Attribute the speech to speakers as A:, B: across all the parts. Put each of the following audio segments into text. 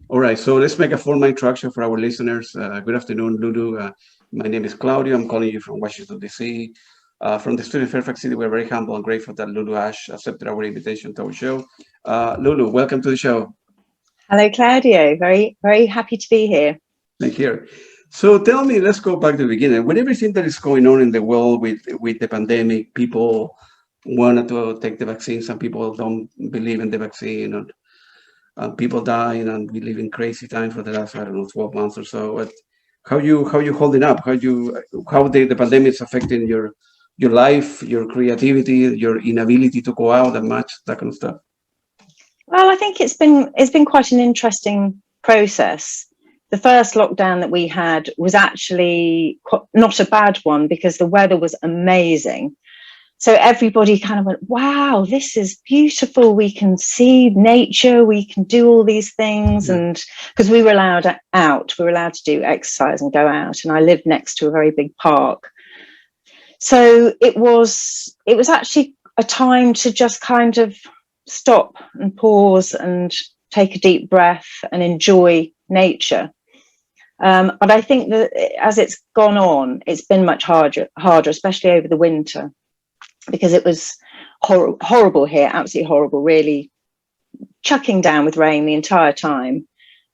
A: All right, so let's make a formal introduction for our listeners. Good afternoon, Lulu. My name is Claudio. I'm calling you from Washington, D.C. From the studio in Fairfax City, we're very humble and grateful that Lulu Ash accepted our invitation to our show. Lulu, welcome to the show.
B: Hello, Claudio. Very, very happy to be here.
A: Thank you. So tell me, let's go back to the beginning. With everything that is going on in the world with the pandemic, people wanted to take the vaccine. Some people don't believe in the vaccine, and people dying, and we live in crazy times for the last, I don't know, 12 months or so. But how you holding up? How the pandemic is affecting your life, your creativity, your inability to go out and much that kind of stuff?
B: Well, I think it's been quite an interesting process. The first lockdown that we had was actually not a bad one because the weather was amazing. So everybody kind of went, wow, this is beautiful. We can see nature. We can do all these things.
A: Yeah.
B: And because we were allowed out, we were allowed to do exercise and go out. And I lived next to a very big park. So it was actually a time to just kind of stop and pause and take a deep breath and enjoy nature. But I think that as it's gone on, it's been much harder, especially over the winter, because it was horrible here, absolutely horrible, really chucking down with rain the entire time.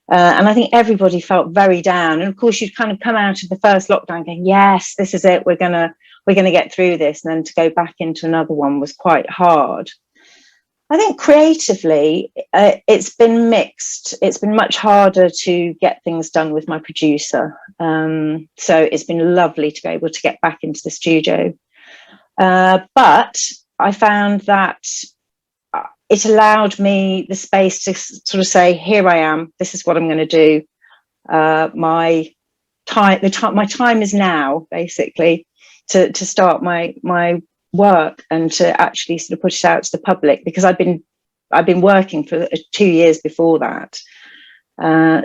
B: And I think everybody felt very down. And of course, you'd kind of come out of the first lockdown going, yes, this is it. We're gonna get through this. And then to go back into another one was quite hard. I think creatively, it's been mixed. It's been much harder to get things done with my producer. So it's been lovely to be able to get back into the studio. But I found that it allowed me the space to sort of say, here I am, this is what I'm going to do. My time is now, basically, to start my work and to actually sort of put it out to the public, because I've been working for 2 years before that.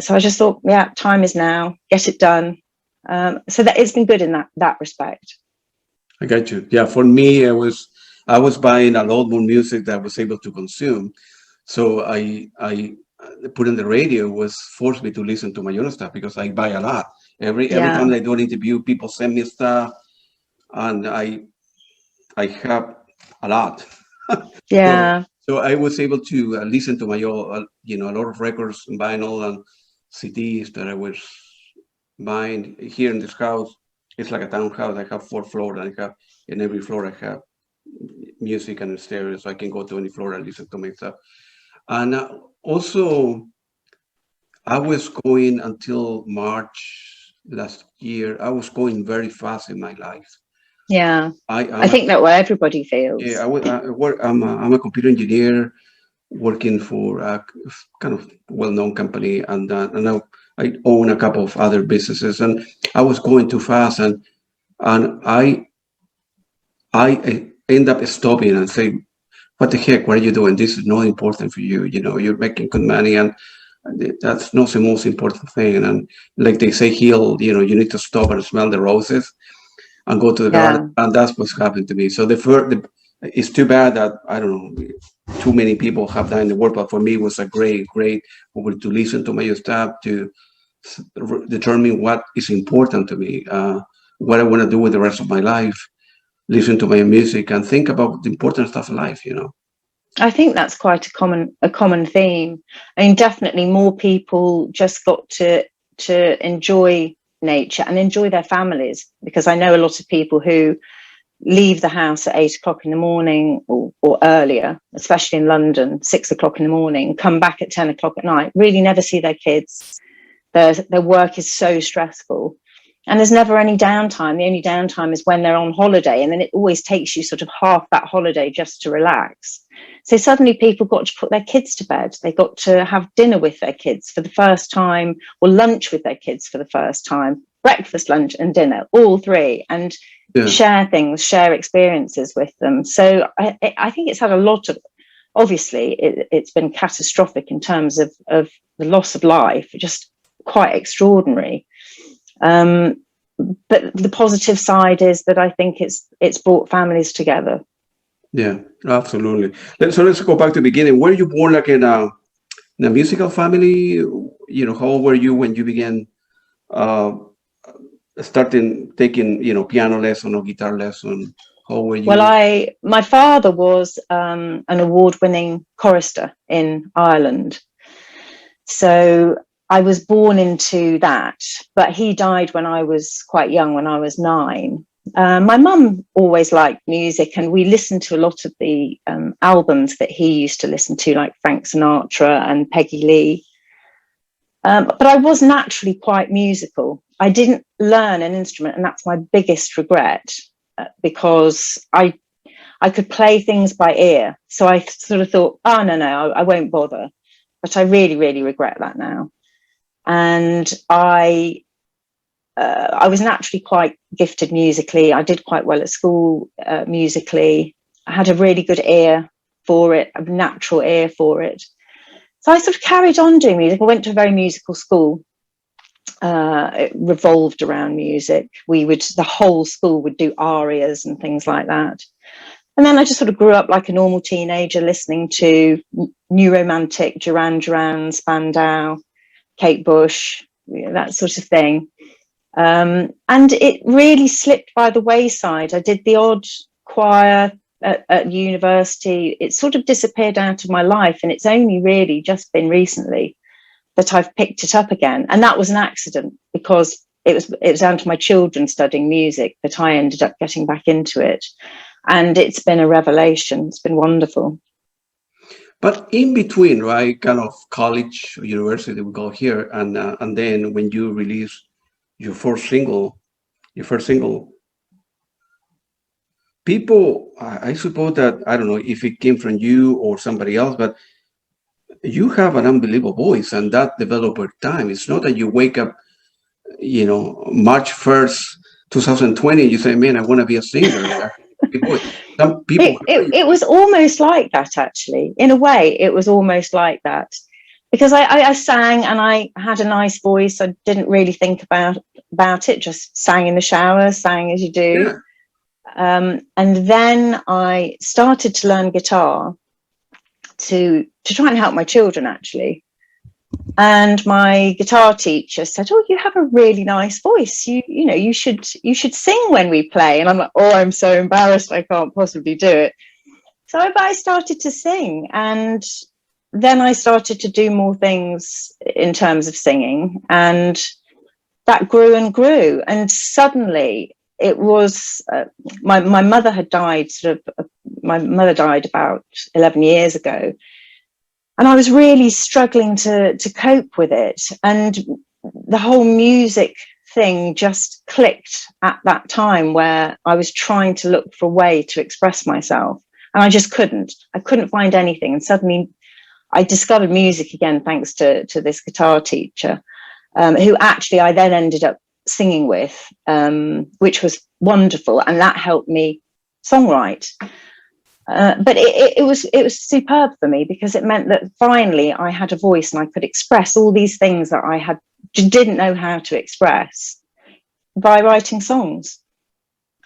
B: So I just thought, yeah, time is now, get it done. So that it's been good in that respect.
A: I got you. Yeah, for me, I was buying a lot more music that I was able to consume. So I put on the radio was forced me to listen to my own stuff because I buy a lot. Every
B: Yeah,
A: time I do an interview, people send me stuff, and I have a lot. So
B: yeah,
A: so I was able to listen to my own, a lot of records and vinyl and CDs that I was buying here in this house. It's like a townhouse. I have 4 floors, and I have in every floor I have music and stereo, so I can go to any floor and listen to my stuff. And also, I was going until March last year. I was going very fast in my life.
B: yeah. I
A: I'm a
B: think that way everybody
A: Yeah,
B: feels.
A: I work. I'm a computer engineer working for a kind of well-known company, and now I own a couple of other businesses. And I was going too fast, and I end up stopping and say, "What the heck? What are you doing? This is not important for you. You're making good money, and that's not the most important thing." And like they say, you need to stop and smell the roses and go to the garden,
B: Yeah,
A: and that's what's happened to me. So it's too bad that I don't know, too many people have that in the world, but for me, it was a great way to listen to my stuff, to determine what is important to me, what I want to do with the rest of my life, listen to my music, and think about the important stuff in life.
B: I think that's quite a common theme. I mean, definitely more people just got to enjoy nature and enjoy their families, because I know a lot of people who leave the house at 8 o'clock in the morning or earlier, especially in London, 6 o'clock in the morning, come back at 10 o'clock at night, really never see their kids. Their work is so stressful. And there's never any downtime. The only downtime is when they're on holiday. And then it always takes you sort of half that holiday just to relax. So suddenly people got to put their kids to bed. They got to have dinner with their kids for the first time, or lunch with their kids for the first time, breakfast, lunch and dinner, all three, and
A: Yeah,
B: share things, share experiences with them. So I think it's had a lot of, obviously it's been catastrophic in terms of the loss of life, just quite extraordinary. But the positive side is that I think it's brought families together.
A: yeah, absolutely. So let's go back to the beginning. Were you born like in a musical family? How old were you when you began uh, starting taking, piano lesson or guitar lesson? How were
B: Well,
A: you?
B: my father was an award-winning chorister in Ireland. So I was born into that, but he died when I was quite young, when I was 9. My mum always liked music, and we listened to a lot of the albums that he used to listen to, like Frank Sinatra and Peggy Lee. But I was naturally quite musical. I didn't learn an instrument, and that's my biggest regret, because I could play things by ear. So I sort of thought, oh, no, I won't bother. But I really, really regret that now. And I was naturally quite gifted musically. I did quite well at school musically. I had a really good ear for it, a natural ear for it. So I sort of carried on doing music. I went to a very musical school. It revolved around music. The whole school would do arias and things like that. And then I just sort of grew up like a normal teenager, listening to New Romantic, Duran Duran, Spandau, Kate Bush, that sort of thing. And it really slipped by the wayside. I did the odd choir at university. It sort of disappeared out of my life. And it's only really just been recently that I've picked it up again. And that was an accident, because it was down to my children studying music that I ended up getting back into it. And it's been a revelation. It's been wonderful.
A: But in between, right, kind of college, university, we go here, and then when you release your first single, people, I suppose that, I don't know if it came from you or somebody else, but you have an unbelievable voice, and that developed over time. It's not that you wake up, March 1st, 2020, you say, man, I want to be a singer. Some people.
B: It was almost like that, actually. In a way, it was almost like that, because I sang and I had a nice voice. I didn't really think about it, just sang in the shower, sang as you do. Yeah. And then I started to learn guitar to try and help my children, actually. And my guitar teacher said, "Oh, you have a really nice voice. You should sing when we play." And I'm like, "Oh, I'm so embarrassed. I can't possibly do it." So I started to sing, and then I started to do more things in terms of singing, and that grew and grew. And suddenly it was my mother had died. My mother died about 11 years ago. And I was really struggling to cope with it. And the whole music thing just clicked at that time, where I was trying to look for a way to express myself. And I just couldn't. I couldn't find anything. And suddenly I discovered music again, thanks to this guitar teacher, who actually I then ended up singing with, which was wonderful. And that helped me songwrite. But it was superb for me, because it meant that finally I had a voice and I could express all these things that I didn't know how to express by writing songs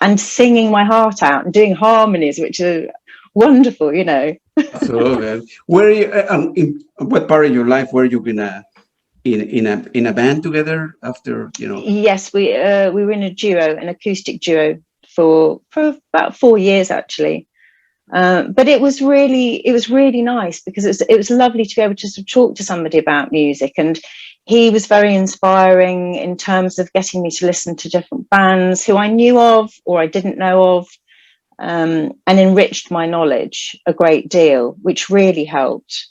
B: and singing my heart out and doing harmonies, which are wonderful,
A: So, where in what part of your life were you in a band together after?
B: Yes, we were in a duo, an acoustic duo, for about 4 years, actually. But it was really nice, because it was lovely to be able to sort of talk to somebody about music, and he was very inspiring in terms of getting me to listen to different bands who I knew of or I didn't know of, and enriched my knowledge a great deal, which really helped,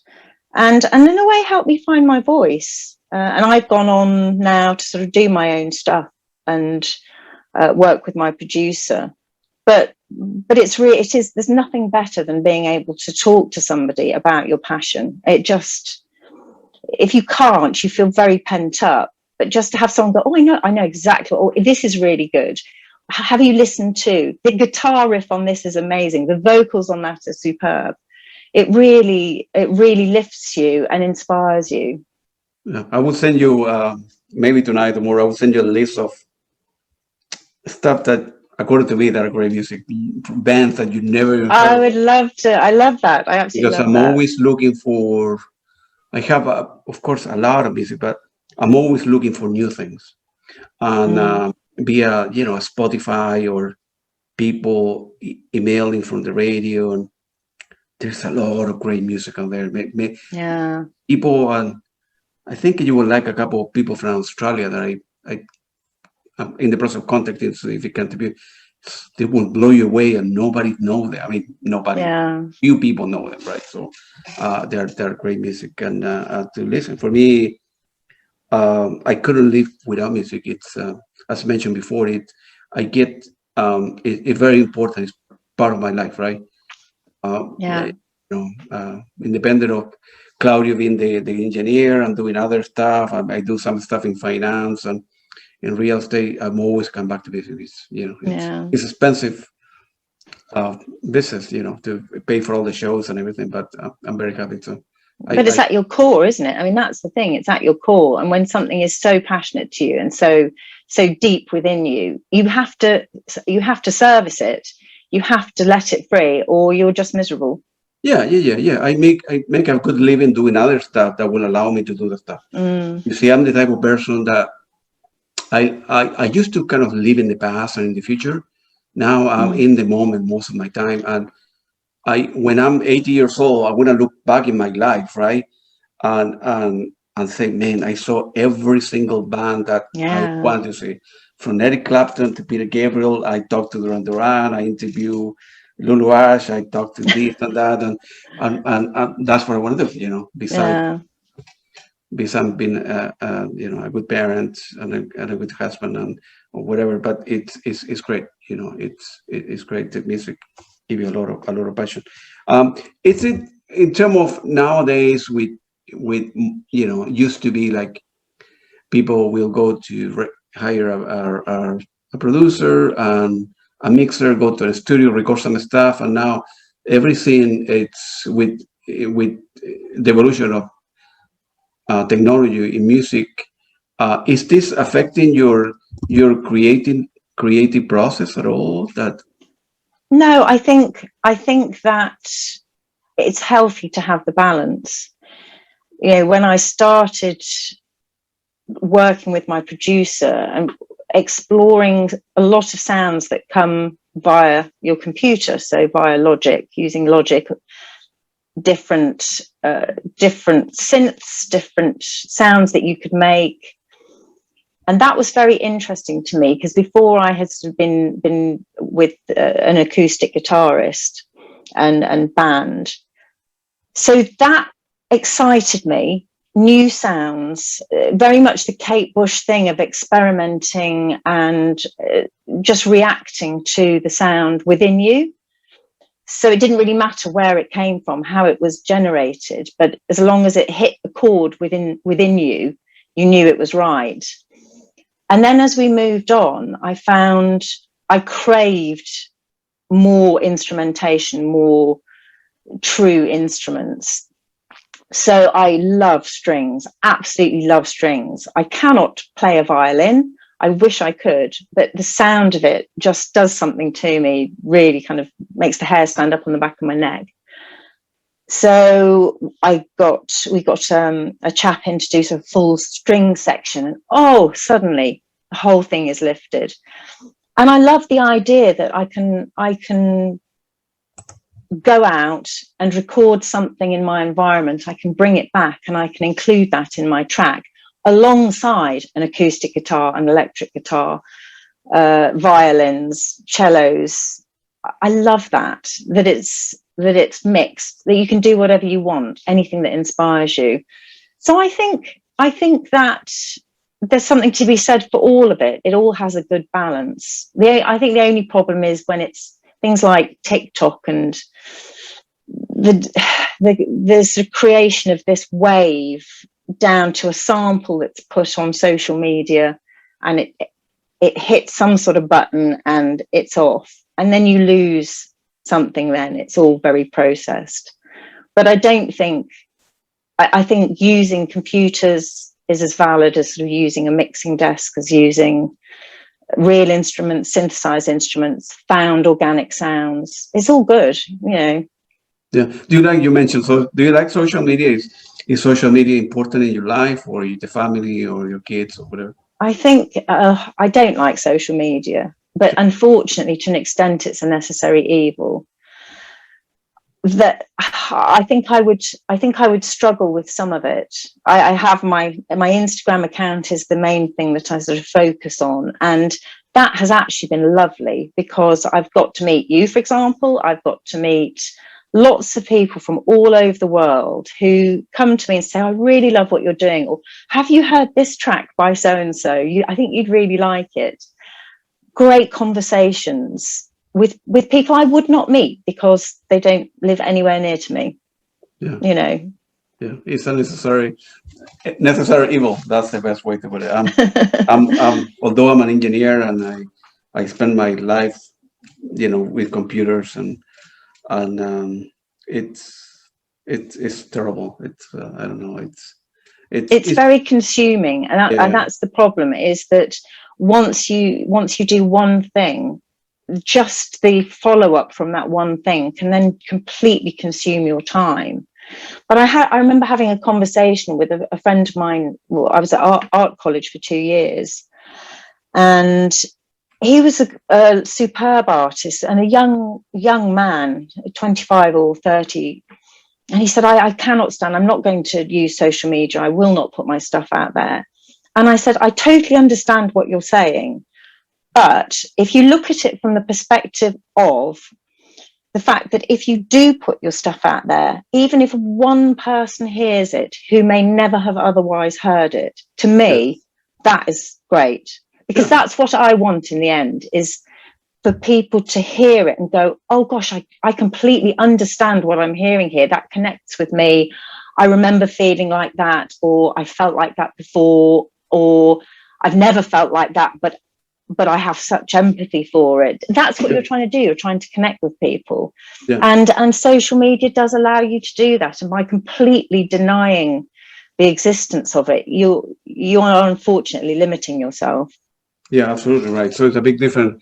B: and in a way helped me find my voice. And I've gone on now to sort of do my own stuff and work with my producer. But there's nothing better than being able to talk to somebody about your passion. If you can't, you feel very pent up, but just to have someone go, "Oh, I know exactly. Oh, this is really good. Have you listened to the guitar riff on this? Is amazing. The vocals on that are superb." It really lifts you and inspires you.
A: Yeah, I will send you maybe tonight or tomorrow. I will send you a list of stuff that, according to me, that are great music bands that you never even heard.
B: I would love to. I love that. I absolutely
A: because
B: love
A: I'm
B: that.
A: always looking for I have, of course, a lot of music, but I'm always looking for new things. And via, Spotify or people emailing from the radio, and there's a lot of great music out there.
B: Yeah.
A: People, and I think you will like a couple of people from Australia that I'm in the process of contacting. So if you can be, they will blow you away, and nobody know them. I mean, nobody.
B: Yeah.
A: Few people know them, right? So they're great music, and to listen. For me, I couldn't live without music. It's as mentioned before. I get it's very important. It's part of my life, right?
B: Yeah.
A: Independent of Claudio being the engineer and doing other stuff, I do some stuff in finance and in real estate. I'm always come back to business. It's expensive business, to pay for all the shows and everything. But I'm very happy to.
B: But it's at your core, isn't it? I mean, that's the thing. It's at your core, and when something is so passionate to you and so deep within you, you have to service it. You have to let it free, or you're just miserable.
A: Yeah. I make a good living doing other stuff that will allow me to do the stuff. You see, I'm the type of person that I used to kind of live in the past and in the future. Now I'm in the moment most of my time, and when I'm 80 years old, I want to look back in my life, right, and say, man, I saw every single band that I wanted to see, from Eric Clapton to Peter Gabriel. I talked to Duran Duran. I interview Lulu Ash. I talked to this and that, and that's what I want to do. Besides being a good parent and a good husband or whatever, but it's great. It's great. The music give you a lot of passion. It's in terms of nowadays with used to be like people will go to hire a producer and a mixer, go to the studio, record some stuff, and now everything it's with the evolution of technology in music. Is this affecting your creative process at all?
B: No, I think that it's healthy to have the balance. When I started working with my producer and exploring a lot of sounds that come via your computer, so via Logic, using Logic, different synths, different sounds that you could make. And that was very interesting to me, because before I had sort of been with an acoustic guitarist and band. So that excited me. New sounds, very much the Kate Bush thing of experimenting and just reacting to the sound within you. So it didn't really matter where it came from, how it was generated, but as long as it hit the chord within you, you knew it was right. And then as we moved on, I found I craved more instrumentation, more true instruments. So I love strings, absolutely love strings. I cannot play a violin. I wish I could, but the sound of it just does something to me, really kind of makes the hair stand up on the back of my neck. So we got a chap in to do a full string section, and suddenly the whole thing is lifted. And I love the idea that I can go out and record something in my environment. I can bring it back and I can include that in my track alongside an acoustic guitar, an electric guitar, violins, cellos. I love that it's mixed, that you can do whatever you want, anything that inspires you. So I think that there's something to be said for all of it. It all has a good balance. I think the only problem is when it's things like TikTok and there's the creation of this wave down to a sample that's put on social media, and it hits some sort of button and it's off, and then you lose something. Then it's all very processed. But I think using computers is as valid as sort of using a mixing desk, as using real instruments, synthesized instruments, found organic sounds. It's all good.
A: Yeah. Do you like social media? is social media important in your life, or the family, or your kids, or whatever?
B: I think I don't like social media, but unfortunately, to an extent, it's a necessary evil. That I think I would struggle with some of it. I have my Instagram account is the main thing that I sort of focus on, and that has actually been lovely because I've got to meet you, for example. I've got to meet lots of people from all over the world who come to me and say, I really love what you're doing, or have you heard this track by so and so? I think you'd really like it. Great conversations with people I would not meet because they don't live anywhere near to me.
A: Yeah.
B: You know.
A: Yeah, it's a necessary evil. That's the best way to put it. Although I'm an engineer and I spend my life, with computers and it's terrible. It's I don't know. It's
B: very consuming, and that's the problem. Is that once you do one thing, just the follow up from that one thing can then completely consume your time. But I remember having a conversation with a friend of mine. Well, I was at art college for 2 years, and he was a superb artist and a young man, 25 or 30. And he said, I cannot stand, I'm not going to use social media. I will not put my stuff out there. And I said, I totally understand what you're saying. But if you look at it from the perspective of the fact that if you do put your stuff out there, even if one person hears it who may never have otherwise heard it, to me, that is great. Because that's what I want in the end, is for people to hear it and go, oh gosh, I completely understand what I'm hearing here. That connects with me. I remember feeling like that, or I felt like that before, or I've never felt like that, but I have such empathy for it. That's what you're trying to do. You're trying to connect with people. Yeah. And social media does allow you to do that. And by completely denying the existence of it, you are unfortunately limiting yourself.
A: Yeah, absolutely right. So it's a big difference,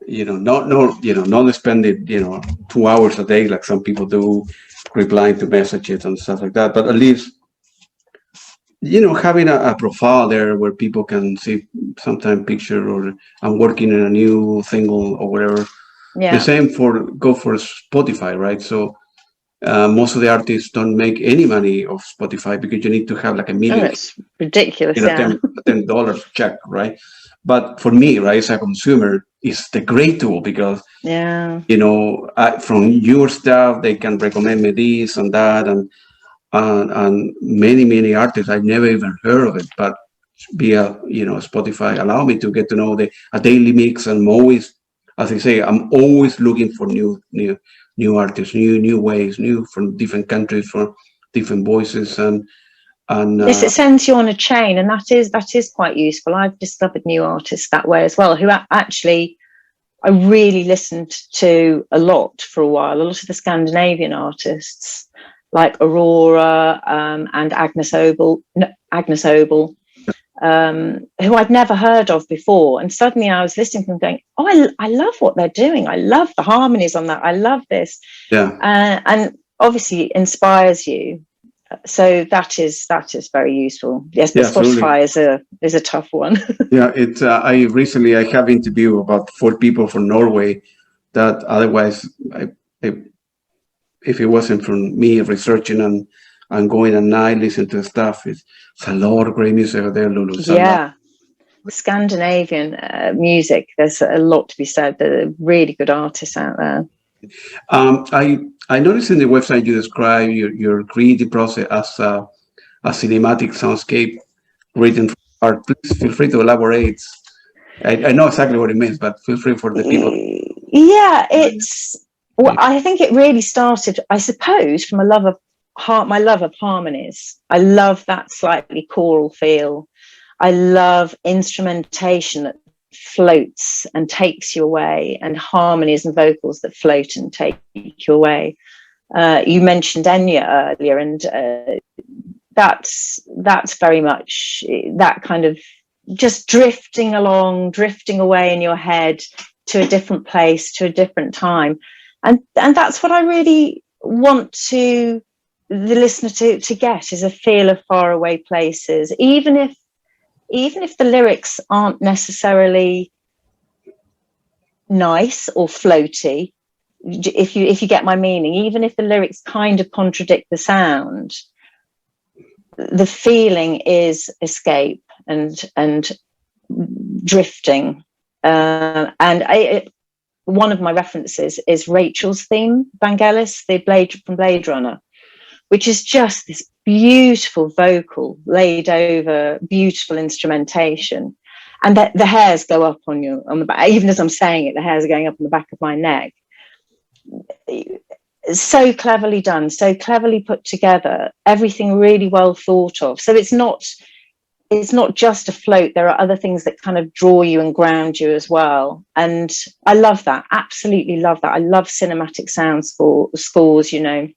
A: not spend it, 2 hours a day like some people do, replying to messages and stuff like that. But at least, having a profile there where people can see sometime picture, or I'm working in a new single or whatever. Yeah. The same go for Spotify, right? So most of the artists don't make any money off Spotify because you need to have like $1 million.
B: Oh, it's ridiculous.
A: $10 check, right? But for me, right, as a consumer, it's the great tool because, from your stuff, they can recommend me this and that, and many artists I've never even heard of it, but via Spotify allow me to get to know a daily mix. And I'm always, as I say, I'm always looking for new artists, new ways, from different countries, from different voices, and
B: yes, it sends you on a chain, and that is quite useful. I've discovered new artists that way as well, who actually I really listened to a lot for a while. A lot of the Scandinavian artists like Aurora and Agnes Obel, who I'd never heard of before. And suddenly I was listening to them going, oh, I love what they're doing. I love the harmonies on that. I love this. Yeah. And obviously inspires you. So that is very useful. Yes, but Spotify is a tough one.
A: Yeah, I have interviewed about 4 people from Norway that otherwise, if it wasn't from me researching and going at night listening to stuff, it's a lot of great music out there, Lulu.
B: Yeah, Scandinavian music. There's a lot to be said. There are really good artists out there.
A: I noticed in the website you describe your creative process as a cinematic soundscape written for art. Please feel free to elaborate. I know exactly what it means, but feel free for the people.
B: Yeah, I think it really started, I suppose, from my love of harmonies. I love that slightly choral feel. I love instrumentation that floats and takes you away, and harmonies and vocals that float and take you away. You mentioned Enya earlier, and that's very much that kind of just drifting away in your head to a different place, to a different time, and that's what I really want to the listener to get is a feel of faraway places, even if the lyrics aren't necessarily nice or floaty. If you get my meaning, even if the lyrics kind of contradict the sound, the feeling is escape and drifting. One of my references is Rachel's theme, Vangelis, the Blade Runner, which is just this beautiful vocal laid over beautiful instrumentation, and the hairs go up on the back. Even as I'm saying it, the hairs are going up on the back of my neck. So cleverly done, so cleverly put together, everything really well thought of. So it's not just a float. There are other things that kind of draw you and ground you as well. And I love that, absolutely love that. I love cinematic sound scores, you know.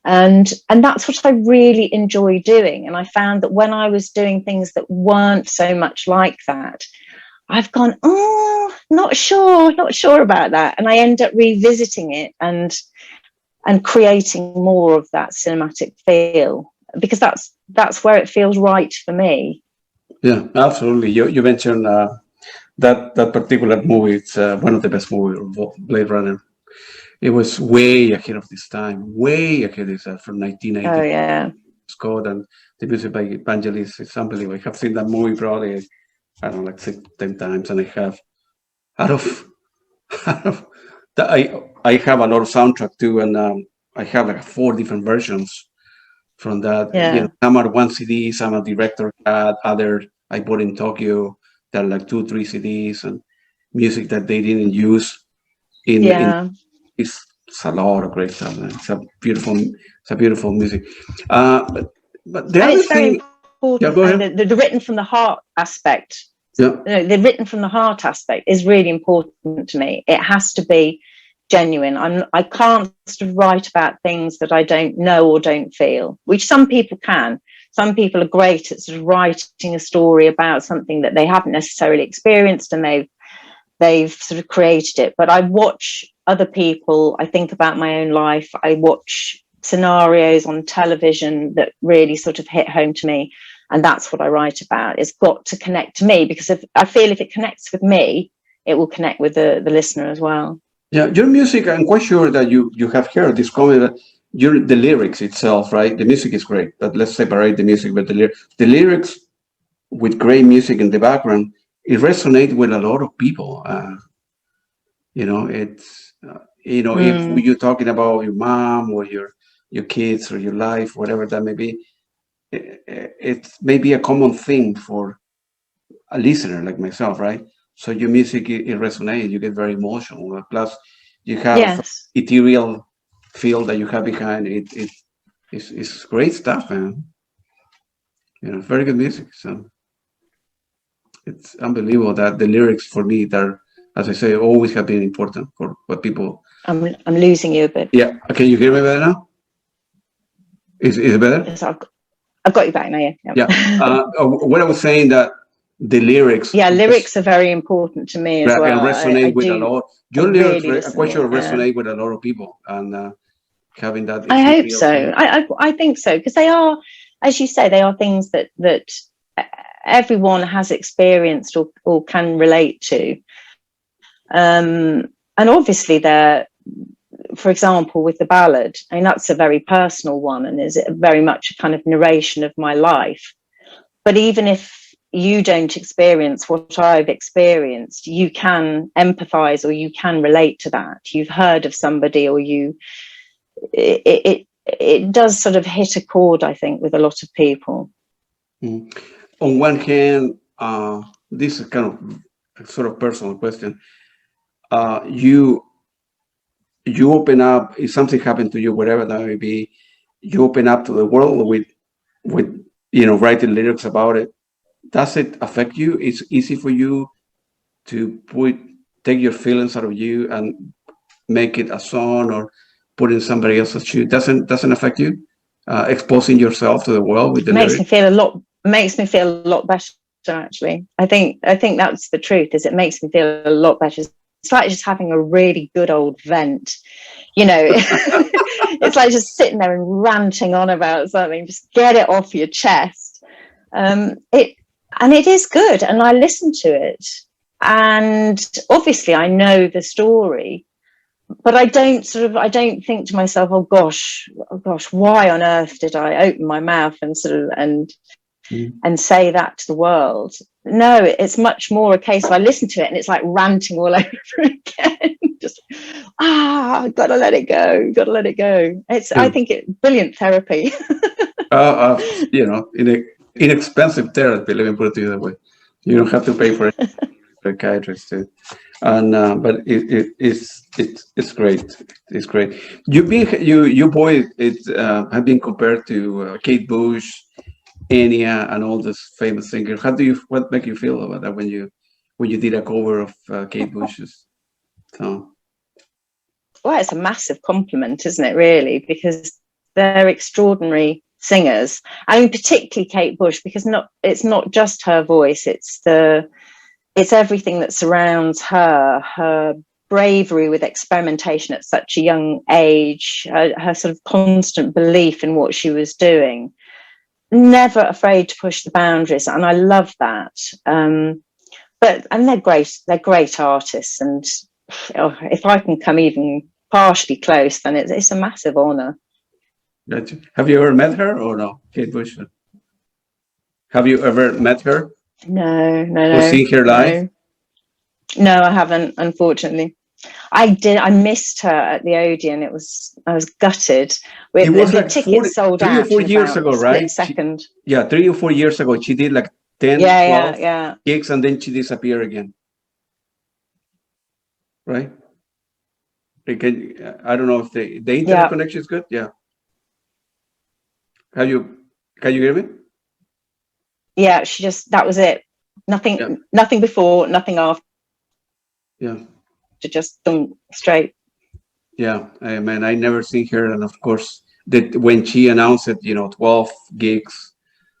B: And that's what I really enjoy doing. And I found that when I was doing things that weren't so much like that, I've gone, oh, not sure about that. And I end up revisiting it and creating more of that cinematic feel, because that's where it feels right for me.
A: Yeah, absolutely. You mentioned that particular movie. It's one of the best movies of Blade Runner. It was way ahead of this time, way ahead of that, from 1980.
B: Oh yeah.
A: Scott, and the music by Vangelis is unbelievable. I have seen that movie probably, I don't know, like 10 times, and I have out of that, I have a lot of soundtrack too, and I have like 4 different versions from that.
B: Yeah.
A: You know, some are 1 CD, some are director cut, other I bought in Tokyo. They're like 2, 3 CDs, and music that they didn't use in it's a lot of great stuff. Man. It's a beautiful music. But the other
B: it's very
A: thing,
B: important.
A: yeah,
B: And the written from the heart aspect.
A: Yeah.
B: You know, the written from the heart aspect is really important to me. It has to be genuine. I can't sort of write about things that I don't know or don't feel, which some people can. Some people are great at sort of writing a story about something that they haven't necessarily experienced, and they've sort of created it. But I watch other people, I think about my own life, I watch scenarios on television that really sort of hit home to me, and that's what I write about. It's got to connect to me, because I feel if it connects with me, it will connect with the listener as well.
A: Yeah, your music, I'm quite sure that you have heard this comment that the lyrics itself, right? The music is great, but let's separate the music. But the lyrics with great music in the background, it resonates with a lot of people. You know, it's if you're talking about your mom or your kids or your life, whatever that may be, it may be a common thing for a listener like myself, right? So your music, it resonates. You get very emotional. Plus, you have ethereal feel that you have behind it. It's great stuff, man. You know, very good music. So it's unbelievable that the lyrics for me, they're, as I say, always have been important for what people.
B: I'm losing you a bit.
A: Yeah. Can you hear me better now? Is it better?
B: Yes, I've got you back now.
A: Yeah. What I was saying, that the lyrics.
B: Yeah, lyrics are very important to me as well.
A: And resonate with a lot. Your lyrics, I'm quite sure, resonate with a lot of people, and having that.
B: I hope so. I think so, because they are, as you say, they are things that everyone has experienced or can relate to. And obviously they're, for example, with the ballad, I mean, that's a very personal one, and is very much a kind of narration of my life. But even if you don't experience what I've experienced, you can empathize, or you can relate to that. You've heard of somebody, or it does sort of hit a chord, I think, with a lot of people.
A: Mm. On one hand, this is kind of a sort of personal question. You open up, if something happened to you, whatever that may be, you open up to the world with writing lyrics about it. Does it affect you? It's easy for you to take your feelings out of you and make it a song, or put in somebody else's shoe. Doesn't affect you? Exposing yourself to the world with the lyrics?
B: Makes me feel a lot better, actually. I think that's the truth, is it makes me feel a lot better. It's like just having a really good old vent, you know. It's like just sitting there and ranting on about something. Just get it off your chest. It is good, and I listen to it, and obviously I know the story, but I don't think to myself, oh gosh, why on earth did I open my mouth and and say that to the world? No, it's much more a case of I listen to it and it's like ranting all over again. Just gotta let it go. I think it's brilliant therapy.
A: Inexpensive therapy, let me put it to you that way. You don't have to pay for a psychiatrist, and but it's great. It's great. You boys have been compared to Kate Bush, Enya, and all these famous singers. What make you feel about that when you did a cover of Kate Bush's song?
B: Well, it's a massive compliment, isn't it, really? Because they're extraordinary singers. I mean, particularly Kate Bush, because it's not just her voice, it's everything that surrounds her bravery with experimentation at such a young age, her sort of constant belief in what she was doing, never afraid to push the boundaries, and I love that. And they're great artists, and if I can come even partially close, then it's a massive honor.
A: Gotcha. Have you ever met her or no, Kate Bush? Have you ever met her?
B: No.
A: Or seen her live?
B: No, I haven't, unfortunately. I missed her at the Odeon. I was gutted.
A: It was
B: the
A: like
B: tickets sold
A: 3 or
B: out
A: 4 years ago, right?
B: Second.
A: 3 or 4 years ago, she did like 10, 12 gigs, and then she disappeared again. Right? I don't know if the internet connection is good. Yeah. Can you hear me?
B: Yeah, that was it. Nothing before, nothing after.
A: Yeah.
B: To just straight.
A: Yeah, I never seen her, and of course, that when she announced it, 12 gigs,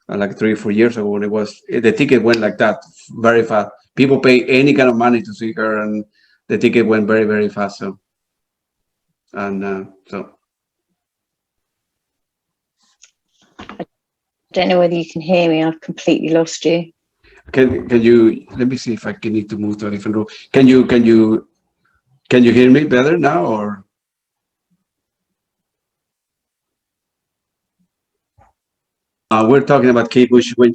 A: like 3 or 4 years ago, when the ticket went like that very fast. People pay any kind of money to see her, and the ticket went very, very fast. So, and so.
B: I don't know whether you can hear me. I've completely lost you.
A: Can you? Let me see if I need to move to a different room. Can you hear me better now, or? We're talking about Kate Bush when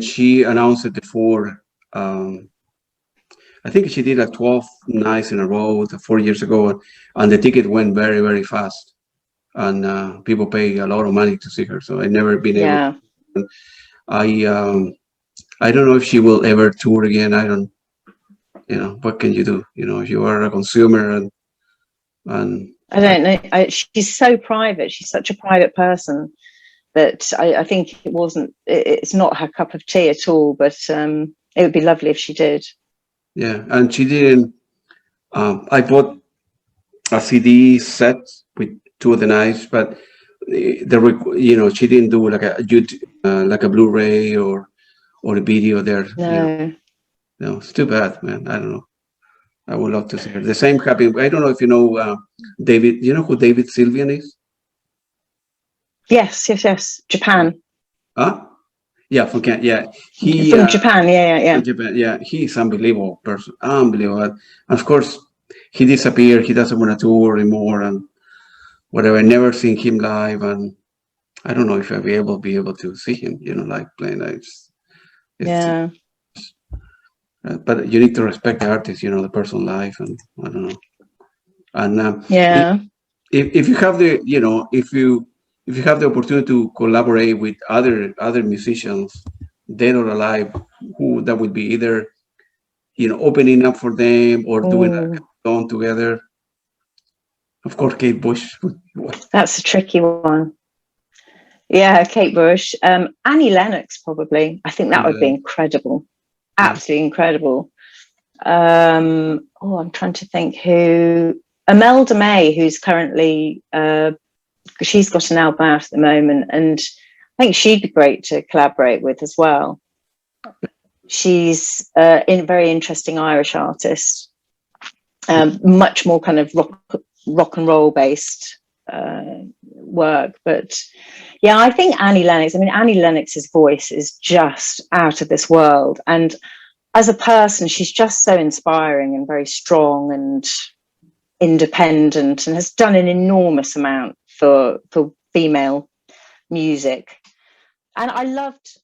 A: she announced it before. I think she did like 12 nights in a row 4 years ago, and the ticket went very, very fast, and people pay a lot of money to see her. So I never been able. I don't know if she will ever tour again. I don't. What can you do? If you are a consumer and
B: I don't know. She's so private. She's such a private person that I think it's not her cup of tea at all, but it would be lovely if she did.
A: Yeah, and she didn't. I bought a CD set with 2 of the nights, but she didn't do like a YouTube, like a Blu-ray or a video there. No, it's too bad, man. I don't know. I would love to see her. The same happened. I don't know if you know David. You know who David Sylvian is?
B: Yes. Japan.
A: Huh? Yeah, from Japan. Yeah,
B: from Japan. Yeah.
A: From Japan. Yeah, he's unbelievable person. Unbelievable. And of course, he disappeared. He doesn't want to tour anymore, and whatever. I never seen him live, and I don't know if I'll be able to see him. Like playing.
B: Yeah.
A: But you need to respect the artist, the person's life, and I don't know. And if you have if you have the opportunity to collaborate with other musicians, dead or alive, who that would be either opening up for them or doing a song together. Of course, Kate Bush.
B: That's a tricky one. Yeah, Kate Bush. Annie Lennox, probably. I think that would be incredible. Absolutely incredible. I'm trying to think who. Imelda May, who's currently she's got an album out at the moment, and I think she'd be great to collaborate with as well. She's a very interesting Irish artist, much more kind of rock and roll based work. But yeah, I think Annie Lennox's voice is just out of this world, and as a person she's just so inspiring and very strong and independent, and has done an enormous amount for female music. And I loved